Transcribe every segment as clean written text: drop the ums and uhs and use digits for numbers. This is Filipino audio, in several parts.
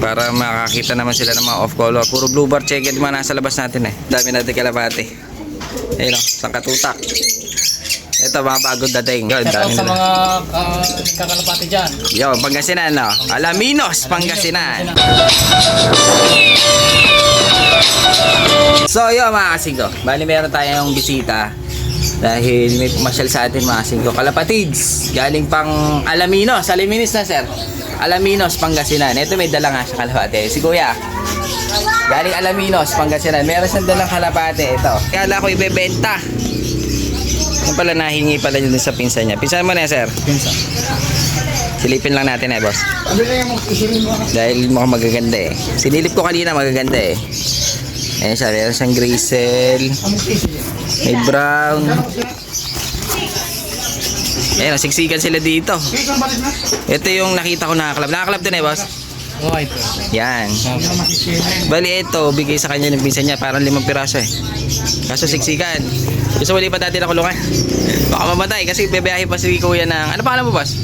para makakita naman sila ng mga off color. Puro blue bar checker naman nasa labas natin eh. Dami natin kalapati. Ayun o, sangkatutak. Ito mga bagong dating. Yun, Shout out dami sa nila. mga kakalapati dyan. Yo, Pangasinan no. Alaminos, Pangasinan. So yun mga kasingko, bali meron tayong bisita dahil may pumasyal sa atin mga kasingko, kalapatids galing pang Alaminos na sir, Alaminos, Pangasinan. Ito may dala nga siya kalapate, si kuya galing Alaminos, Pangasinan, meron siyang dalang kalapate. Ito, kala ko ibebenta, yung pala nahingi pala yun sa pinsan niya. Pinsan mo na sir? Pinsan. Silipin lang natin boss, dahil mukhang magaganda eh. Sinilip ko kanina, magaganda eh. Ayan siya, meron siyang grisel, may brown. Ayan, siksikan sila dito. Ito yung nakita ko nakaklab. Nakaklab din boss? Right. Yan. Bali ito, bigay sa kanya ng pinsan niya, parang 5 piraso eh. Kaso siksikan. Gusto mo lipat natin na kulungan? Baka mamatay kasi bebeyahe pa si kuya ng... Ano pangalan mo boss?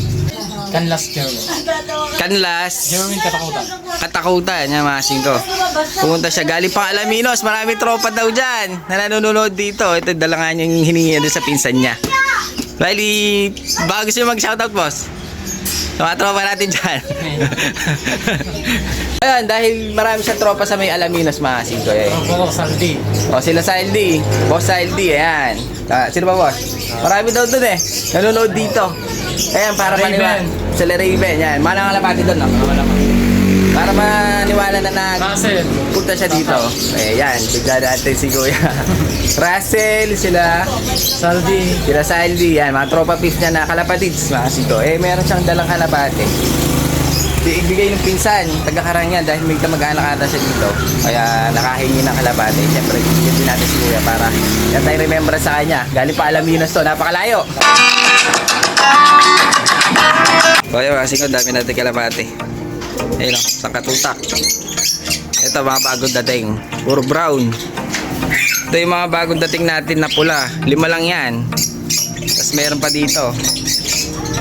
Canlas Jerwin. Canlas. Jerwin Katakutan. Katakutan, yan mga singko. Pumunta siya galing pa Alaminos. Maraming tropa daw dyan na nanonood dito. Ito dala nga niyang hiningi doon sa pinsan niya. Bali, bago siya mag-shoutout boss, mga tropa natin dyan. Ayun, dahil marami siyang tropa sa may Alaminos mga singko eh. Boko Saldi. O sila Saldi, Boss Saldi, ayan. Sino ba boss? Marami daw doon eh, nanonood dito. Ayan, para Raven. maniwala. Sila Raven, yan. Manang kalapati doon, no? Para maniwala na Russell. punta siya dito. Ayan, bigla natin si Kuya. Russell, sila Saldi, yan. Mga tropa piece niya na kalapatids, mga sito. Meron siyang dalang kalapati. Ibigay ng pinsan, taga-Karangyan, dahil may kamag-anak ata siya dito. Kaya nakahingi ng kalapati. Siyempre, bigyan din natin si Kuya para yan tayo remember sa kanya. Galing pa Alaminos to, napakalayo. Kaya kasi ko, dami natin kalapati. Ayun o, sangkatutak. Ito mga bagong dating, puro brown. Ito yung mga bagong dating natin na pula, 5 lang yan. Tapos meron pa dito.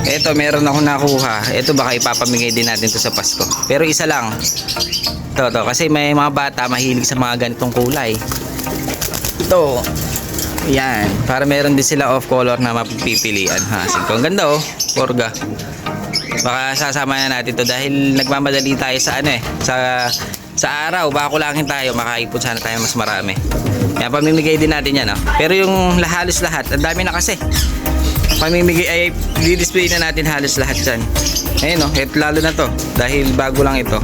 Ito meron ako nakuha. Ito baka ipapamigay din natin to sa Pasko, pero isa lang. Ito kasi may mga bata mahilig sa mga ganitong kulay. Ito, yan, para meron din sila off color na mapipilian ha. Ang ganda oh, porga. Baka sasama na natin to dahil nagmamadali tayo sa ano eh, sa araw. Baka kulangin tayo, makaipon sana tayo mas marami. Kaya pamimigay din natin yan, no? Pero yung halos lahat, ang dami na kasi. Pamimigay ay di-display na natin halos lahat dyan. Ayun, no? Lalo na to dahil bago lang ito.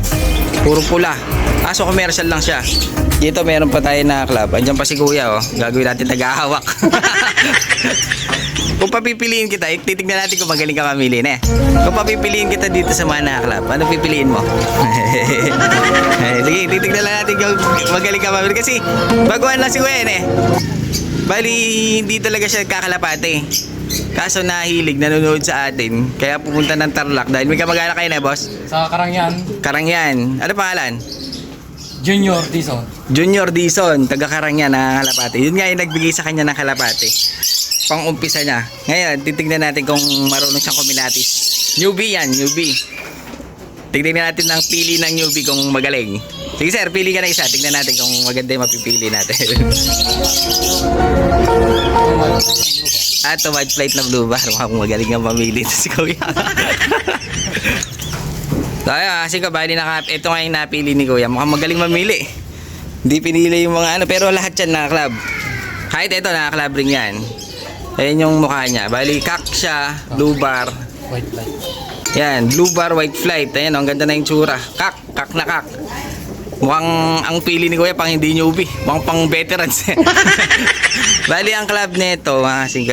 Puro pula. Kaso commercial lang siya. Dito meron pa tayo na club. Andiyan pa si kuya, oh. Gagawin natin tagahawak. Kung papipiliin kita, titignan natin kung magaling ka mamili na. Kung papipiliin kita dito sa Mana Club, ano pipiliin mo? Sige, titignan lang natin kung magaling ka mamili. Kasi baguhan lang si Wen eh. Bali, hindi talaga siya kakalapate. Kaso nahilig, nanonood sa atin. Kaya pupunta ng Tarlac dahil may kamag-anak kayo na, boss. Sa Karangyan, Karangyan. Ano pangalan? Junior Dizon. Junior Dizon, taga Karangyan na kalapate. Yun nga yung nagbigay sa kanya ng kalapate. Pang-umpisa niya. Ngayon, titignan natin kung marunong siyang kumilatis. Newbie yan, newbie. Tignan natin ng pili ng newbie kung magaling. Sige sir, pili ka na isa. Tignan natin kung maganda yung mapipili natin. Ito, white flight na blue bar. Mukhang magaling ang mamili ito si Kuya. So, kasi kabali ito nga yung napili ni Kuya. Mukhang magaling mamili. Hindi pinili yung mga ano, pero lahat yan na club. Kahit ito, naka-club ring yan. Ayan yung mukha niya. Bali, kak siya, blue bar. White light. Yan, blue bar, white flight. Ayan, ang ganda na yung tsura. Kak na kak. Mukhang ang pili ni Kuya pang hindi newbie. Mukhang pang veterans. Bali, ang club nito, kasi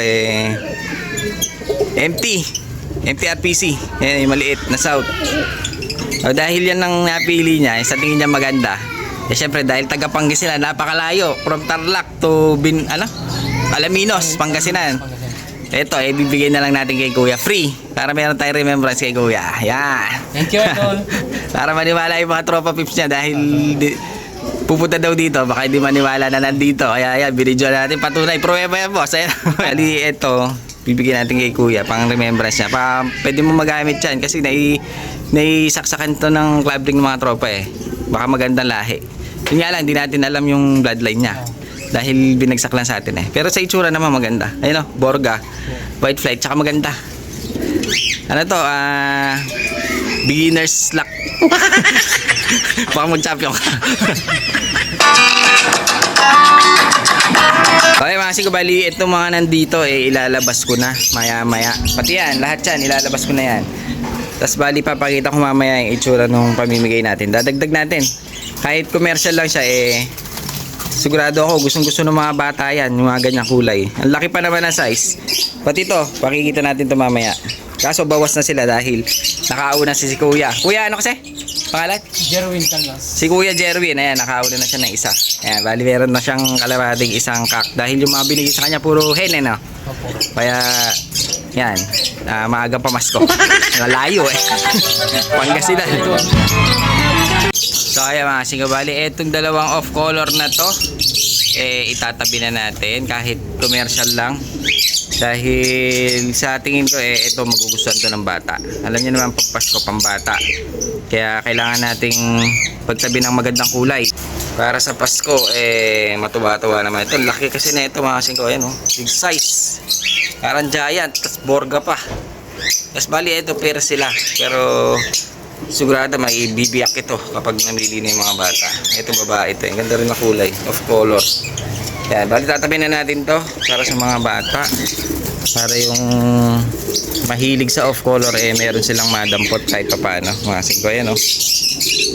MT RPC. Ayan, yung maliit na south. O, dahil yan ang napili niya, sa tingin niya maganda. Siyempre, dahil taga-Pangasinan, napakalayo. From Tarlac to Alaminos, Pangasinan. Ito, bibigyan na lang natin kay Kuya. Free. Para meron tayong remembrance kay Kuya. Yan. Thank you, Idol. Para maniwala yung mga tropa pips niya dahil pupunta daw dito. Baka hindi maniwala na nandito. Kaya yan, binidyo natin. Patunay. Pruweba yan, boss. Ayan. Bali, ito, bibigyan natin kay Kuya. Pang remembrance niya. Pwede mo magamit yan kasi naisaksakan to ng club ring ng mga tropa eh. Baka magandang lahi. Yun nga lang, hindi natin alam yung bloodline niya. Dahil binagsak lang sa atin eh. Pero sa itsura naman maganda. Ayun o, Borga. White flight, tsaka maganda. Ano to? Beginner's luck. Baka mag-champion ka. Okay mga sigo, bali itong mga nandito ilalabas ko na maya maya. Pati yan, lahat yan, ilalabas ko na yan. Tapos bali papakita ko mamaya yung itsura nung pamimigay natin. Dadagdag natin. Kahit commercial lang siya sigurado ako gustong gusto ng mga bata yan, yung mga ganyang kulay. Ang laki pa naman ng size. Pati ito, pakikita natin ito mamaya. Kaso bawas na sila dahil nakauna si Kuya. Kuya ano kasi? Pangalan? Jerwin Canlas. Si Kuya Jerwin, ayan, nakauna na siya ng isa. Ayan, bali meron na siyang kalabating isang kak. Dahil yung mga binigay sa kanya puro hen no? Opo. Kaya, yan, maagang pamasko. Nalayo Pangasinan. So ayan mga sigo, bali etong dalawang off color na to itatabi na natin kahit commercial lang. Dahil sa tingin ko ito magugustuhan to ng bata. Alam niyo naman pag Pasko pambata. Kaya kailangan nating pagtabi ng magandang kulay. Para sa Pasko matuwa-tuwa naman. Ito laki kasi na ito mga singko. Ayan big size. Parang giant. Tapos Borga pa. Tapos bali ito pera sila. Pero sigurado may bibiyak ito kapag namili na yung mga bata. Ito babae ito. Ang ganda rin na kulay. Of color. Yan, bali tatabi na natin to para sa mga bata. Para yung mahilig sa off color meron silang madampot kahit pa paano. Mga singko yan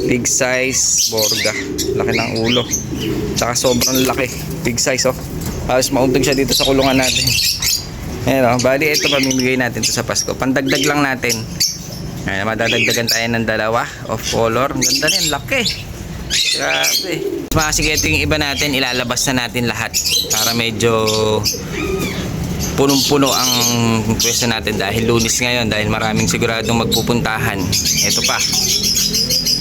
big size Borga. Laki ng ulo. Tsaka sobrang laki. Big size Halos mauntog siya dito sa kulungan natin. Ayan bali ito pamimigay natin to sa Pasko. Pandagdag lang natin. Ayan, madadagdagan tayo ng dalawa off color. Ang ganda rin, laki. Grabe. Mga sige, ito yung iba natin, ilalabas na natin lahat para medyo punong-puno ang pwesto natin dahil Lunes ngayon, dahil maraming siguradong magpupuntahan. Ito pa.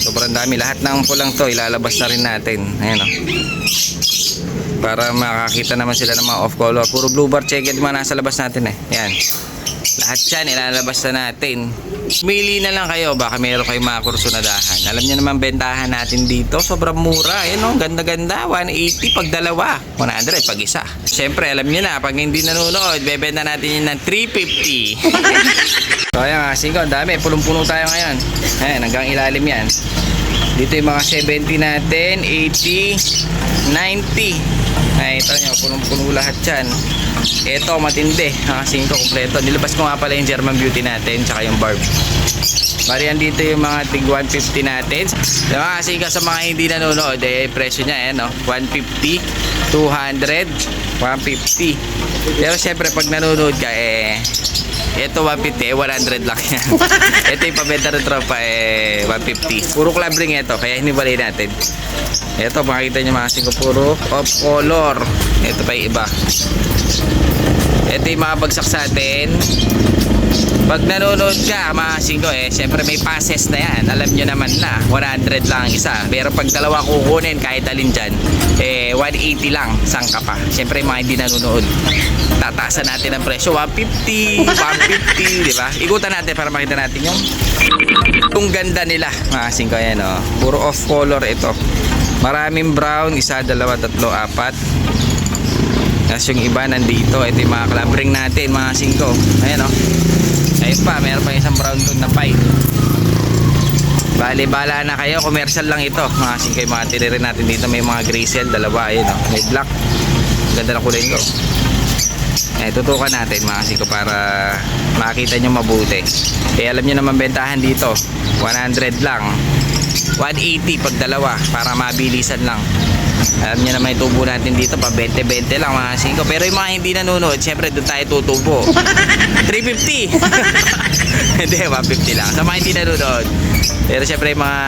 Sobrang dami. Lahat ng pulang to, ilalabas na rin natin. Ayan para makakita naman sila ng mga off color. Puro blue bar checked mga nasa labas natin Ayan. Lahat yan, ilalabas na natin. Mili na lang kayo, baka meron kayong mga kursunadahan. Alam niyo naman bentahan natin dito, sobrang mura. Ganda-ganda, 180 pag dalawa, 100 pag isa. Siyempre, alam niyo na, pag hindi nanonood, bebenta natin yun ng 350. So ayan nga, singko, ang dami, punong-puno tayo ngayon. Ayan, hanggang ilalim yan. Dito yung mga 70 natin, 80, 90. Ay, ito nyo, punong-puno lahat yan. Ito, matindi. Singko, kompleto. Nilabas ko nga pala yung German Beauty natin, tsaka yung Barb. Bali yan dito yung mga tig 150 natin. Singko, sa mga hindi nanonood, presyo niya, 150, 200, 150. Pero syempre, pag nanonood ka, ito 150, 100 lang yan. Ito yung pabenta ng tropa, 150. Puro club ring ito, kaya hinibalay natin. Ito, makikita nyo mga singko, puro off color. Ito pa yung iba. Ito yung mga bagsak sa atin. Pag nanonood ka mga singko syempre may passes na yan. Alam nyo naman na 100 lang ang isa. Pero pag dalawa kukunin kahit alin dyan 180 lang sangka pa. Syempre mga hindi nanonood, tataasan natin ang presyo 150, 150, di ba? Ikutan natin para makita natin yung ganda nila mga singko. Puro off color ito. Maraming brown, isa, dalawa, tatlo, apat. Tapos yung iba nandito. Ito yung mga club ring natin mga singko. Ayan ayun pa, meron pa isang brown tone na pipe. Bali, bala na kayo. Commercial lang ito mga singko. Yung mga tinirin natin dito, may mga grisel, dalawa. Ayun may black. Ganda na kulay ko. Tutukan natin mga singko para makita nyo mabuti. Alam nyo naman bentahan dito 100 lang, 180 pag dalawa para mabilisan lang. Alam nyo naman itubo natin dito pa 20-20 lang mga singko. Pero yung mga hindi nanonood, syempre doon tayo tutubo 350. Hindi, 150 lang sa mga hindi nanonood. Pero syempre yung mga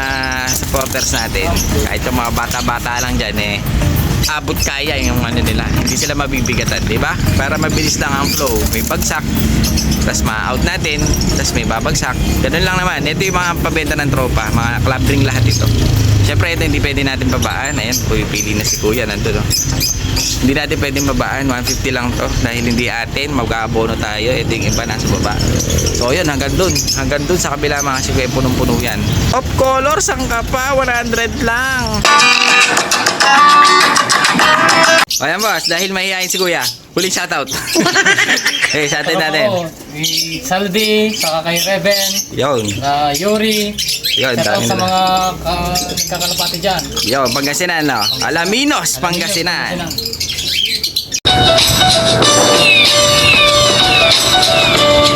supporters natin, kahit yung mga bata-bata lang dyan abot kaya yung nila, hindi sila mabibigatan, di ba? Para mabilis lang ang flow, may bagsak, tapos ma-out natin, tapos may babagsak, ganun lang naman. Ito yung mga pabenta ng tropa, mga club ring lahat ito. Syempre Siyempre, ito hindi pwede natin babaan. Ayan, pumipili na si Kuya. Nandun, no? Hindi natin pwedeng babaan. 150 lang to. Dahil hindi atin, mag-aabono tayo. Ito yung iba nasa baba. So, yun, hanggang dun. Hanggang dun sa kabila mga si Kuya, punong-puno yan. Top color, sangka pa, 100 lang. Ayan boss, dahil mahihayin si Kuya, huling shoutout. Okay, shoutout natin. Ako, Saldi, saka kay Reven, Yun. Yuri, Yun, shout out dami sa na. mga kakalapati dyan. Yun, Pangasinan, no? Alaminos, Pangasinan. Pangasinan.